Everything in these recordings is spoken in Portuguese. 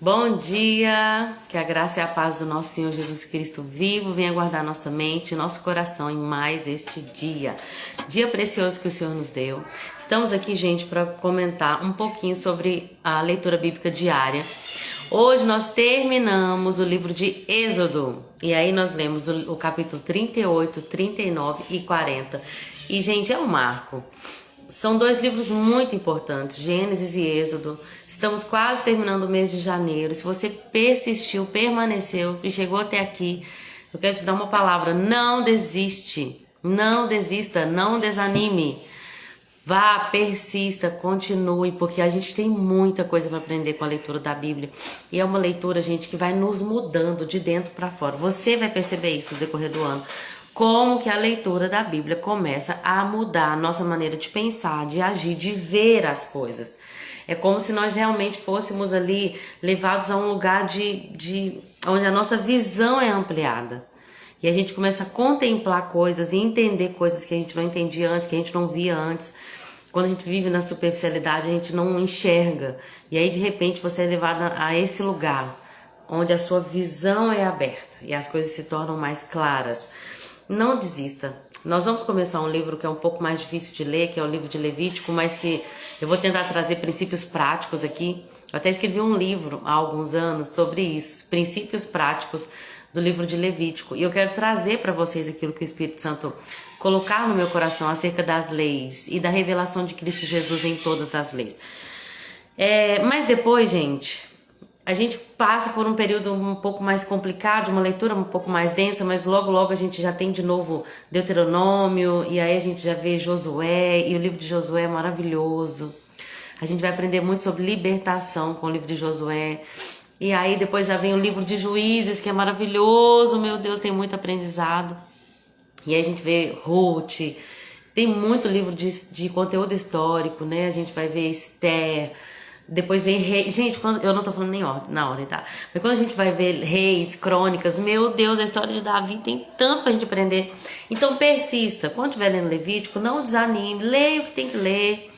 Bom dia, que a graça e a paz do nosso Senhor Jesus Cristo vivo venha guardar nossa mente e nosso coração em mais este dia. Dia precioso que o Senhor nos deu. Estamos aqui, gente, para comentar um pouquinho sobre a leitura bíblica diária. Hoje nós terminamos o livro de Êxodo e aí nós lemos o capítulo 38, 39 e 40. E, gente, é um marco. São dois livros muito importantes, Gênesis e Êxodo. Estamos quase terminando o mês de janeiro. Se você persistiu, permaneceu e chegou até aqui, eu quero te dar uma palavra: não desiste, não desista, não desanime. Vá, persista, continue, porque a gente tem muita coisa para aprender com a leitura da Bíblia. E é uma leitura, gente, que vai nos mudando de dentro para fora. Você vai perceber isso no decorrer do ano. Como que a leitura da Bíblia começa a mudar a nossa maneira de pensar, de agir, de ver as coisas. É como se nós realmente fôssemos ali levados a um lugar onde a nossa visão é ampliada. E a gente começa a contemplar coisas e entender coisas que a gente não entendia antes, que a gente não via antes. Quando a gente vive na superficialidade, a gente não enxerga. E aí, de repente, você é levado a esse lugar onde a sua visão é aberta e as coisas se tornam mais claras. Não desista. Nós vamos começar um livro que é um pouco mais difícil de ler, que é o livro de Levítico, mas que eu vou tentar trazer princípios práticos aqui. Eu até escrevi um livro há alguns anos sobre isso, princípios práticos do livro de Levítico. E eu quero trazer para vocês aquilo que o Espírito Santo colocar no meu coração acerca das leis e da revelação de Cristo Jesus em todas as leis. Mas depois, gente, a gente passa por um período um pouco mais complicado, uma leitura um pouco mais densa, mas logo a gente já tem de novo Deuteronômio, e aí a gente já vê Josué, e o livro de Josué é maravilhoso. A gente vai aprender muito sobre libertação com o livro de Josué. E aí depois já vem o livro de Juízes, que é maravilhoso, meu Deus, tem muito aprendizado. E aí a gente vê Ruth, tem muito livro de conteúdo histórico, né? A gente vai ver Esther. Depois vem Reis. Gente, eu não tô falando nem na ordem, tá? Mas quando a gente vai ver Reis, Crônicas, meu Deus, a história de Davi tem tanto pra gente aprender. Então persista. Quando estiver lendo Levítico, não desanime. Leia o que tem que ler.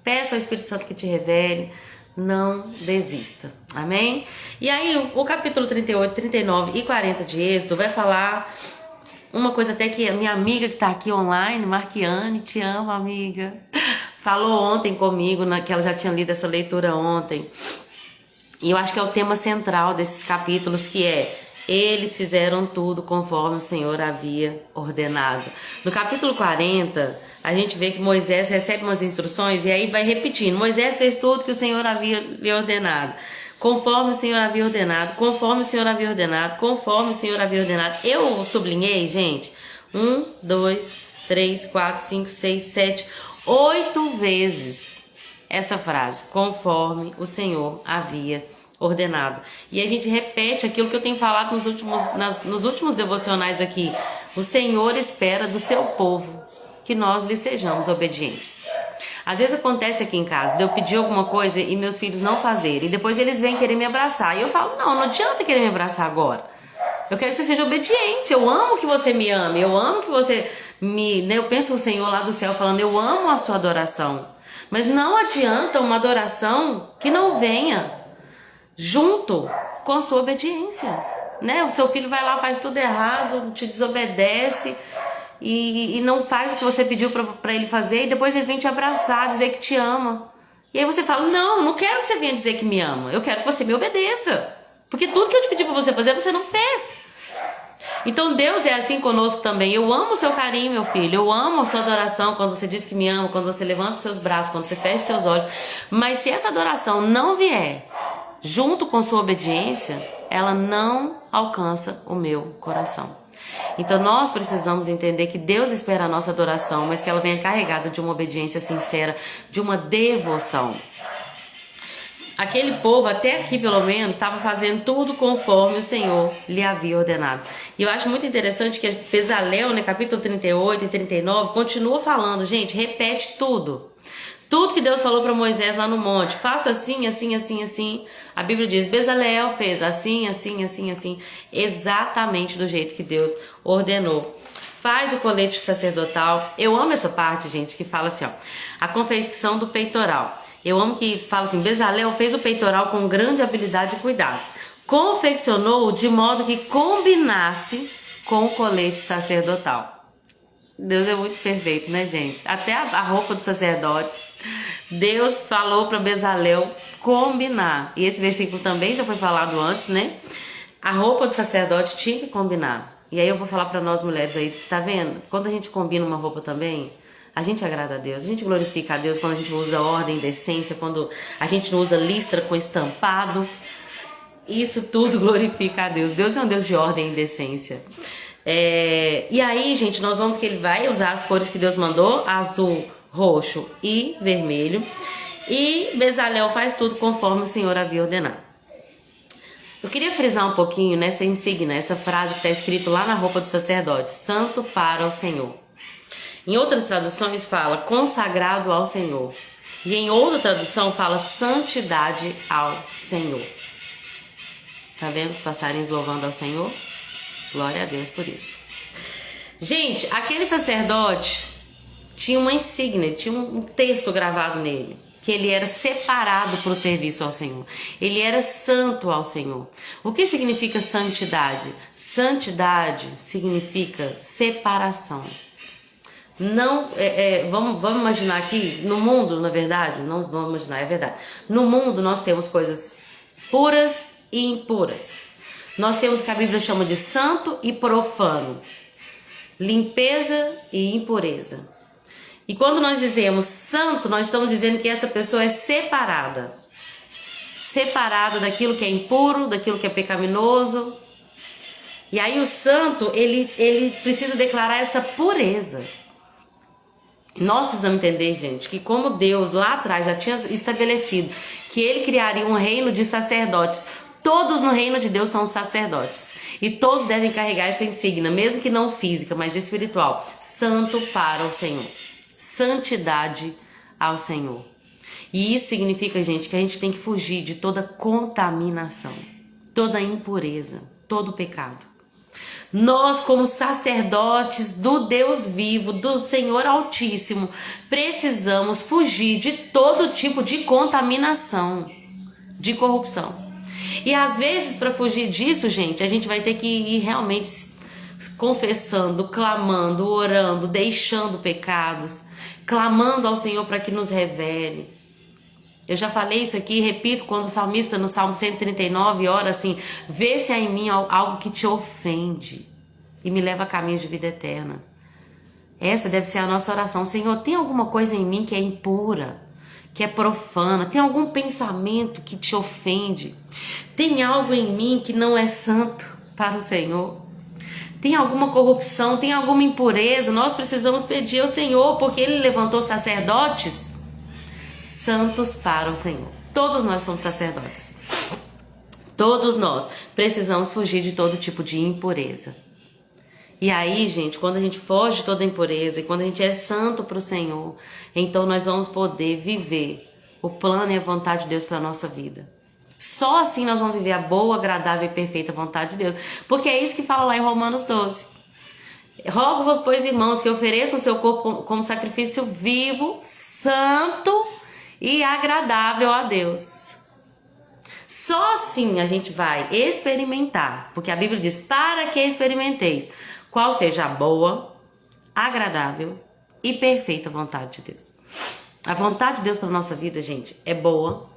Peça ao Espírito Santo que te revele. Não desista. Amém? E aí o capítulo 38, 39 e 40 de Êxodo vai falar uma coisa até que a minha amiga que tá aqui online, Marquiane, te amo, amiga, falou ontem comigo, que ela já tinha lido essa leitura ontem. E eu acho que é o tema central desses capítulos, que é: eles fizeram tudo conforme o Senhor havia ordenado. No capítulo 40, a gente vê que Moisés recebe umas instruções e aí vai repetindo. Moisés fez tudo que o Senhor havia lhe ordenado. Conforme o Senhor havia ordenado, conforme o Senhor havia ordenado, conforme o Senhor havia ordenado. Eu sublinhei, gente, 1, 2, 3, 4, 5, 6, 7, 8 vezes essa frase: conforme o Senhor havia ordenado. E a gente repete aquilo que eu tenho falado nos últimos devocionais aqui. O Senhor espera do seu povo que nós lhe sejamos obedientes. Às vezes acontece aqui em casa de eu pedir alguma coisa e meus filhos não fazerem, e depois eles vêm querer me abraçar, e eu falo: não adianta querer me abraçar agora. Eu quero que você seja obediente. Eu amo que você me ame, eu amo que você eu penso o Senhor lá do céu falando: eu amo a sua adoração. Mas não adianta uma adoração que não venha junto com a sua obediência, né? O seu filho vai lá, faz tudo errado, te desobedece e não faz o que você pediu para ele fazer, e depois ele vem te abraçar, dizer que te ama. E aí você fala: não, eu não quero que você venha dizer que me ama, eu quero que você me obedeça, porque tudo que eu te pedi para você fazer, você não fez. Então Deus é assim conosco também. Eu amo o seu carinho, meu filho, eu amo a sua adoração, quando você diz que me ama, quando você levanta os seus braços, quando você fecha os seus olhos. Mas se essa adoração não vier junto com sua obediência, ela não alcança o meu coração. Então nós precisamos entender que Deus espera a nossa adoração, mas que ela venha carregada de uma obediência sincera, de uma devoção. Aquele povo, até aqui pelo menos, estava fazendo tudo conforme o Senhor lhe havia ordenado. E eu acho muito interessante que Bezalel, no capítulo 38 e 39, continua falando: gente, repete tudo. Tudo que Deus falou para Moisés lá no monte: faça assim, assim, assim, assim. A Bíblia diz: Bezalel fez assim, assim, assim, assim, exatamente do jeito que Deus ordenou. Faz o colete sacerdotal. Eu amo essa parte, gente, que fala assim, ó: a confecção do peitoral. Eu amo que fala assim, Bezalel fez o peitoral com grande habilidade e cuidado. Confeccionou de modo que combinasse com o colete sacerdotal. Deus é muito perfeito, né, gente? Até a roupa do sacerdote, Deus falou para Bezalel combinar. E esse versículo também já foi falado antes, né? A roupa do sacerdote tinha que combinar. E aí eu vou falar para nós mulheres aí, tá vendo? Quando a gente combina uma roupa também, a gente agrada a Deus, a gente glorifica a Deus quando a gente usa ordem, decência, quando a gente não usa listra com estampado. Isso tudo glorifica a Deus. Deus é um Deus de ordem e decência. E aí, gente, nós vamos que ele vai usar as cores que Deus mandou, azul, roxo e vermelho. E Bezalel faz tudo conforme o Senhor havia ordenado. Eu queria frisar um pouquinho nessa insígnia, essa frase que está escrito lá na roupa do sacerdote, santo para o Senhor. Em outras traduções fala consagrado ao Senhor. E em outra tradução fala santidade ao Senhor. Tá vendo os passarinhos louvando ao Senhor? Glória a Deus por isso. Gente, aquele sacerdote tinha uma insígnia, tinha um texto gravado nele, que ele era separado para o serviço ao Senhor. Ele era santo ao Senhor. O que significa santidade? Santidade significa separação. Não, vamos imaginar aqui, no mundo, na verdade, não vamos imaginar, é verdade. No mundo nós temos coisas puras e impuras. Nós temos o que a Bíblia chama de santo e profano, limpeza e impureza. E quando nós dizemos santo, nós estamos dizendo que essa pessoa é separada daquilo que é impuro, daquilo que é pecaminoso. E aí o santo, ele precisa declarar essa pureza. Nós precisamos entender, gente, que como Deus lá atrás já tinha estabelecido que ele criaria um reino de sacerdotes, todos no reino de Deus são sacerdotes. E todos devem carregar essa insígnia, mesmo que não física, mas espiritual. Santo para o Senhor. Santidade ao Senhor. E isso significa, gente, que a gente tem que fugir de toda contaminação, toda impureza, todo pecado. Nós, como sacerdotes do Deus vivo, do Senhor Altíssimo, precisamos fugir de todo tipo de contaminação, de corrupção. E às vezes, para fugir disso, gente, a gente vai ter que ir realmente confessando, clamando, orando, deixando pecados, clamando ao Senhor para que nos revele. Eu já falei isso aqui, repito, quando o salmista no Salmo 139 ora assim, vê se há em mim algo que te ofende e me leva a caminho de vida eterna. Essa deve ser a nossa oração. Senhor, tem alguma coisa em mim que é impura, que é profana? Tem algum pensamento que te ofende? Tem algo em mim que não é santo para o Senhor? Tem alguma corrupção? Tem alguma impureza? Nós precisamos pedir ao Senhor, porque Ele levantou sacerdotes santos para o Senhor. Todos nós somos sacerdotes. Todos nós precisamos fugir de todo tipo de impureza. E aí, gente, quando a gente foge de toda impureza e quando a gente é santo para o Senhor, então nós vamos poder viver o plano e a vontade de Deus para a nossa vida. Só assim nós vamos viver a boa, agradável e perfeita vontade de Deus. Porque é isso que fala lá em Romanos 12. Rogo-vos, pois, irmãos, que ofereçam o seu corpo como sacrifício vivo, santo e agradável a Deus. Só assim a gente vai experimentar, porque a Bíblia diz, para que experimenteis qual seja a boa, agradável e perfeita vontade de Deus. A vontade de Deus para a nossa vida, gente, é boa,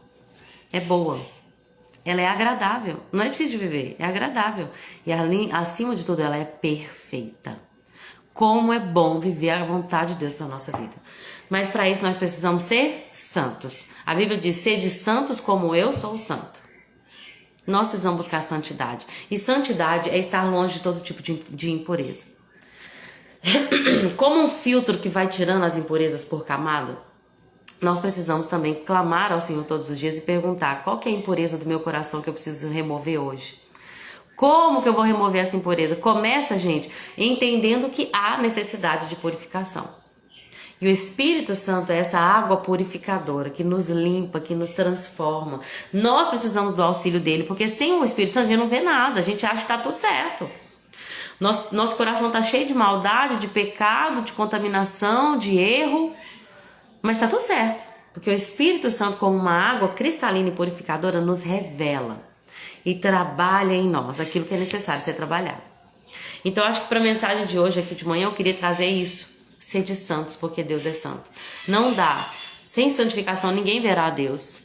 ela é agradável, não é difícil de viver, é agradável e acima de tudo ela é perfeita. Como é bom viver a vontade de Deus para a nossa vida. Mas para isso nós precisamos ser santos. A Bíblia diz, sede santos como eu sou santo. Nós precisamos buscar santidade. E santidade é estar longe de todo tipo de impureza. Como um filtro que vai tirando as impurezas por camada, nós precisamos também clamar ao Senhor todos os dias e perguntar qual que é a impureza do meu coração que eu preciso remover hoje. Como que eu vou remover essa impureza? Começa, gente, entendendo que há necessidade de purificação. E o Espírito Santo é essa água purificadora que nos limpa, que nos transforma. Nós precisamos do auxílio dele, porque sem o Espírito Santo a gente não vê nada, a gente acha que está tudo certo. Nosso coração está cheio de maldade, de pecado, de contaminação, de erro, mas está tudo certo. Porque o Espírito Santo, como uma água cristalina e purificadora, nos revela e trabalha em nós aquilo que é necessário ser trabalhado. Então, acho que para a mensagem de hoje, aqui de manhã, eu queria trazer isso. Sede santos, porque Deus é santo. Não dá. Sem santificação, ninguém verá a Deus.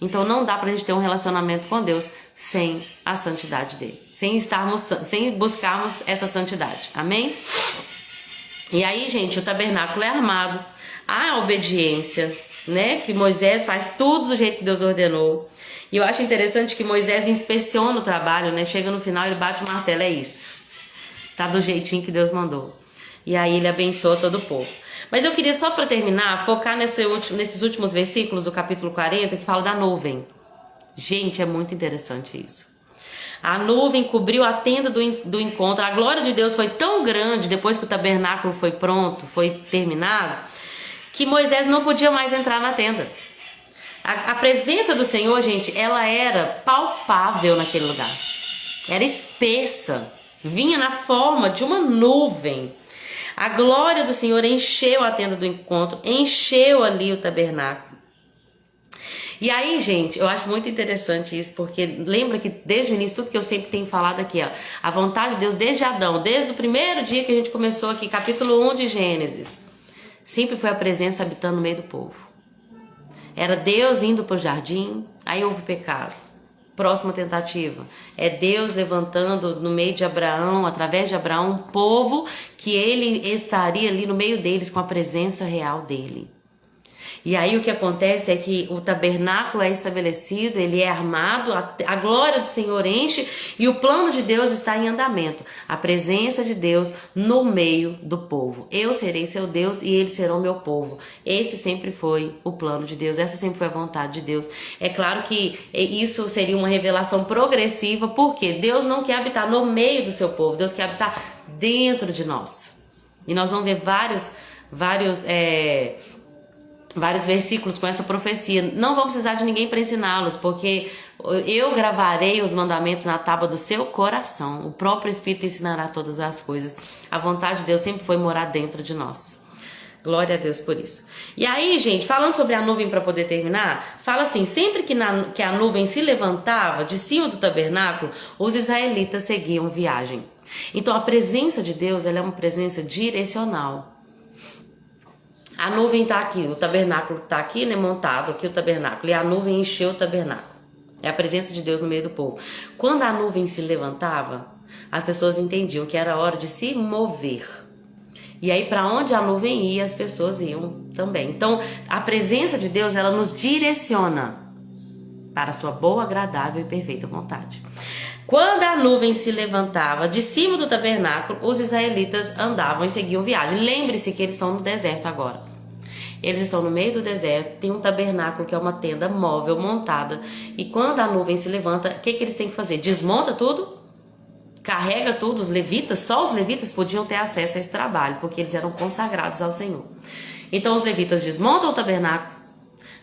Então, não dá para a gente ter um relacionamento com Deus sem a santidade dele. Sem buscarmos essa santidade. Amém? E aí, gente, o tabernáculo é armado. Há a obediência, né? Que Moisés faz tudo do jeito que Deus ordenou. E eu acho interessante que Moisés inspeciona o trabalho, né? Chega no final, ele bate o martelo, é isso. Tá do jeitinho que Deus mandou. E aí ele abençoa todo o povo. Mas eu queria só para terminar, focar nesses últimos versículos do capítulo 40, que fala da nuvem. Gente, é muito interessante isso. A nuvem cobriu a tenda do encontro. A glória de Deus foi tão grande depois que o tabernáculo foi pronto, foi terminado, que Moisés não podia mais entrar na tenda. A presença do Senhor, gente, ela era palpável naquele lugar. Era espessa. Vinha na forma de uma nuvem. A glória do Senhor encheu a tenda do encontro, encheu ali o tabernáculo. E aí, gente, eu acho muito interessante isso, porque lembra que desde o início, tudo que eu sempre tenho falado aqui, ó, a vontade de Deus desde Adão, desde o primeiro dia que a gente começou aqui, capítulo 1 de Gênesis, sempre foi a presença habitando no meio do povo. Era Deus indo para o jardim, aí houve pecado. Próxima tentativa, é Deus levantando no meio de Abraão, através de Abraão, um povo que ele estaria ali no meio deles com a presença real dele. E aí o que acontece é que o tabernáculo é estabelecido, ele é armado, a glória do Senhor enche e o plano de Deus está em andamento. A presença de Deus no meio do povo. Eu serei seu Deus e eles serão meu povo. Esse sempre foi o plano de Deus, essa sempre foi a vontade de Deus. É claro que isso seria uma revelação progressiva, porque Deus não quer habitar no meio do seu povo, Deus quer habitar dentro de nós. E nós vamos ver vários versículos com essa profecia. Não vão precisar de ninguém para ensiná-los, porque eu gravarei os mandamentos na tábua do seu coração. O próprio Espírito ensinará todas as coisas. A vontade de Deus sempre foi morar dentro de nós. Glória a Deus por isso. E aí, gente, falando sobre a nuvem para poder terminar, fala assim, sempre que a nuvem se levantava de cima do tabernáculo, os israelitas seguiam viagem. Então a presença de Deus, ela é uma presença direcional. A nuvem está aqui, o tabernáculo está aqui, né, montado aqui o tabernáculo, e a nuvem encheu o tabernáculo. É a presença de Deus no meio do povo. Quando a nuvem se levantava, as pessoas entendiam que era hora de se mover. E aí, para onde a nuvem ia, as pessoas iam também. Então, a presença de Deus, ela nos direciona para a sua boa, agradável e perfeita vontade. Quando a nuvem se levantava de cima do tabernáculo, os israelitas andavam e seguiam viagem. Lembre-se que eles estão no deserto agora. Eles estão no meio do deserto, tem um tabernáculo que é uma tenda móvel montada. E quando a nuvem se levanta, o que eles têm que fazer? Desmonta tudo, carrega tudo. Os levitas, só os levitas podiam ter acesso a esse trabalho, porque eles eram consagrados ao Senhor. Então os levitas desmontam o tabernáculo,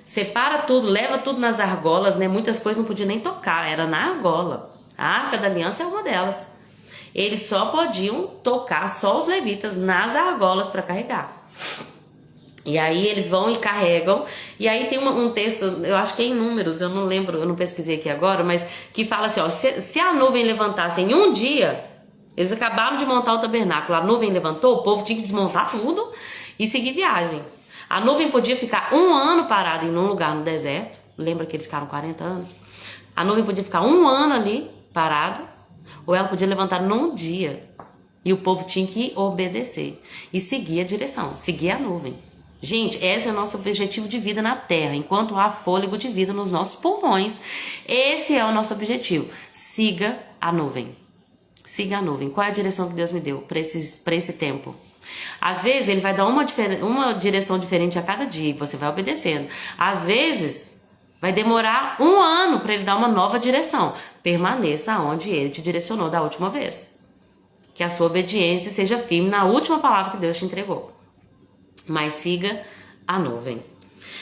separa tudo, leva tudo nas argolas, né? Muitas coisas não podiam nem tocar, era na argola. A Arca da Aliança é uma delas. Eles só podiam tocar, só os levitas, nas argolas para carregar. E aí eles vão e carregam. E aí tem um texto, eu acho que é em Números, eu não lembro, eu não pesquisei aqui agora, mas que fala assim, ó, se a nuvem levantasse em um dia, eles acabaram de montar o tabernáculo, a nuvem levantou, o povo tinha que desmontar tudo e seguir viagem. A nuvem podia ficar 1 ano parada em um lugar no deserto, lembra que eles ficaram 40 anos? A nuvem podia ficar 1 ano ali, parada, ou ela podia levantar num dia. E o povo tinha que obedecer e seguir a direção, seguir a nuvem. Gente, esse é o nosso objetivo de vida na Terra. Enquanto há fôlego de vida nos nossos pulmões, esse é o nosso objetivo. Siga a nuvem. Siga a nuvem. Qual é a direção que Deus me deu para esse tempo? Às vezes ele vai dar uma direção diferente a cada dia e você vai obedecendo. Às vezes vai demorar 1 ano para ele dar uma nova direção. Permaneça onde ele te direcionou da última vez. Que a sua obediência seja firme na última palavra que Deus te entregou. Mas siga a nuvem.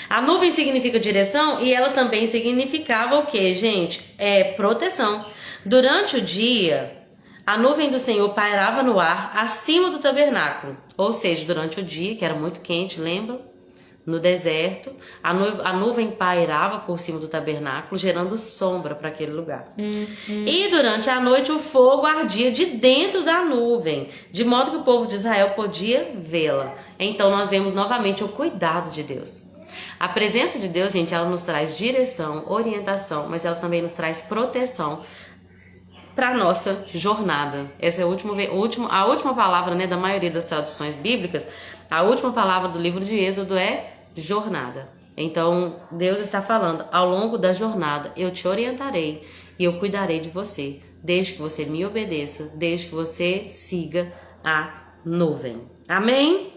A nuvem significa direção e ela também significava o que, gente? Proteção. Durante o dia, a nuvem do Senhor pairava no ar acima do tabernáculo. Ou seja, durante o dia, que era muito quente, lembra? no deserto, a nuvem pairava por cima do tabernáculo, gerando sombra para aquele lugar. E durante a noite o fogo ardia de dentro da nuvem, de modo que o povo de Israel podia vê-la. Então nós vemos novamente o cuidado de Deus. A presença de Deus, gente, ela nos traz direção, orientação, mas ela também nos traz proteção para a nossa jornada. Essa é a última palavra, né, da maioria das traduções bíblicas. A última palavra do livro de Êxodo é jornada. Então, Deus está falando, ao longo da jornada eu te orientarei e eu cuidarei de você, desde que você me obedeça, desde que você siga a nuvem. Amém?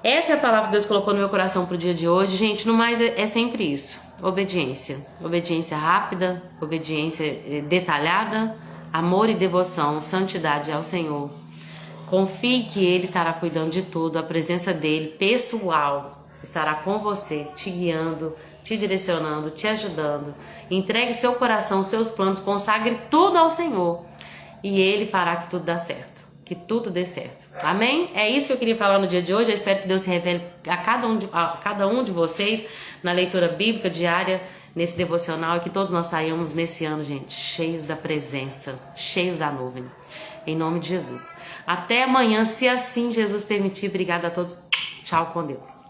Essa é a palavra que Deus colocou no meu coração pro dia de hoje. Gente, no mais é sempre isso. Obediência. Obediência rápida, obediência detalhada, amor e devoção, santidade ao Senhor. Confie que Ele estará cuidando de tudo, a presença dEle, pessoal, estará com você, te guiando, te direcionando, te ajudando. Entregue seu coração, seus planos, consagre tudo ao Senhor e Ele fará que tudo dê certo. Que tudo dê certo. Amém? É isso que eu queria falar no dia de hoje. Eu espero que Deus se revele a cada um de vocês na leitura bíblica diária, nesse devocional, e que todos nós saímos nesse ano, gente, cheios da presença, cheios da nuvem. Em nome de Jesus. Até amanhã, se assim Jesus permitir. Obrigada a todos. Tchau com Deus.